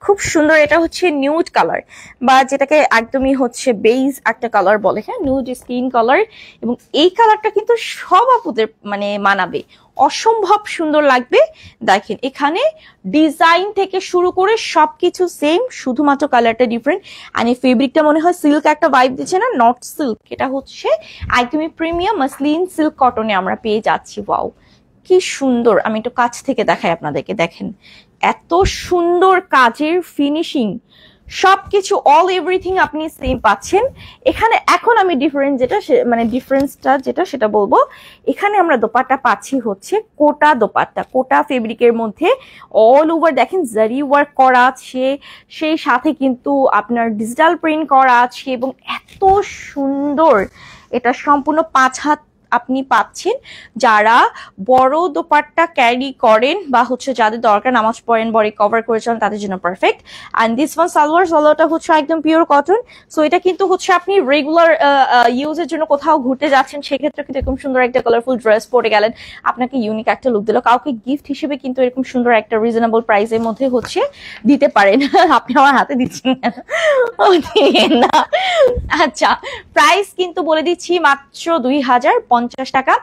খুব সুন্দর। এটা হচ্ছে নিউড কালার বা যেটাকে একদমই হচ্ছে বেজ একটা কালার বলে, হ্যাঁ, নিউড স্কিন কালার। এবং এই কালারটা কিন্তু সব আপুদের মানে মানাবে, অসম্ভব সুন্দর লাগবে। দেখেন এখানে ডিজাইন থেকে শুরু করে সবকিছু সেম, শুধুমাত্র কালারটা ডিফারেন্ট। আর এই ফেব্রিকটা মনে হয় সিল্ক একটা ভাইব দিচ্ছে না, নট সিল্ক, এটা হচ্ছে একদমই প্রিমিয়াম মাসলিন সিল্ক কটনে আমরা পেয়ে যাচ্ছি। ওয়াও কি সুন্দর, আমি একটু কাছ থেকে দেখাই আপনাদেরকে। দেখেন এত সুন্দর কাজের ফিনিশিং, সবকিছু অল এভরিথিং আপনি সেম পাচ্ছেন এখানে। এখন আমি ডিফারেন্স যেটা মানে ডিফারেন্সটা যেটা সেটা বলবো, এখানে আমরা দোপাট্টা পাচ্ছি হচ্ছে কোটা দোপাট্টা, কোটা ফেব্রিকের মধ্যে অল ওভার দেখেন জারি ওয়ার্ক করা আছে, সেই সাথে কিন্তু আপনার ডিজিটাল প্রিন্ট করা আছে এবং এত সুন্দর। এটা সম্পূর্ণ 5 হাত আপনি পাচ্ছেন। যারা বড় দোপাট্টা ক্যারি করেন বা হচ্ছে যাদের দরকার নামাজ পড়েন বডি কভার করে চলেন তাদের জন্য পারফেক্ট। অ্যান্ড দিস ওয়ান সালোয়ারটা হচ্ছে একদম পিওর কটন। সো এটা কিন্তু হচ্ছে আপনি রেগুলার ইউজের জন্য কোথাও ঘুরতে যাচ্ছেন সেক্ষেত্রে কিন্তু এরকম সুন্দর একটা কালারফুল ড্রেস পরে গেলেন, আপনাকে ইউনিক একটা লুক দিল। কাউকে গিফট হিসেবে কিন্তু এরকম সুন্দর একটা রিজনেবল প্রাইসের মধ্যে হচ্ছে দিতে পারেন। আপনি আমার হাতে দিচ্ছেন না। আচ্ছা, প্রাইস কিন্তু বলে দিচ্ছি মাত্র 2050 টাকা।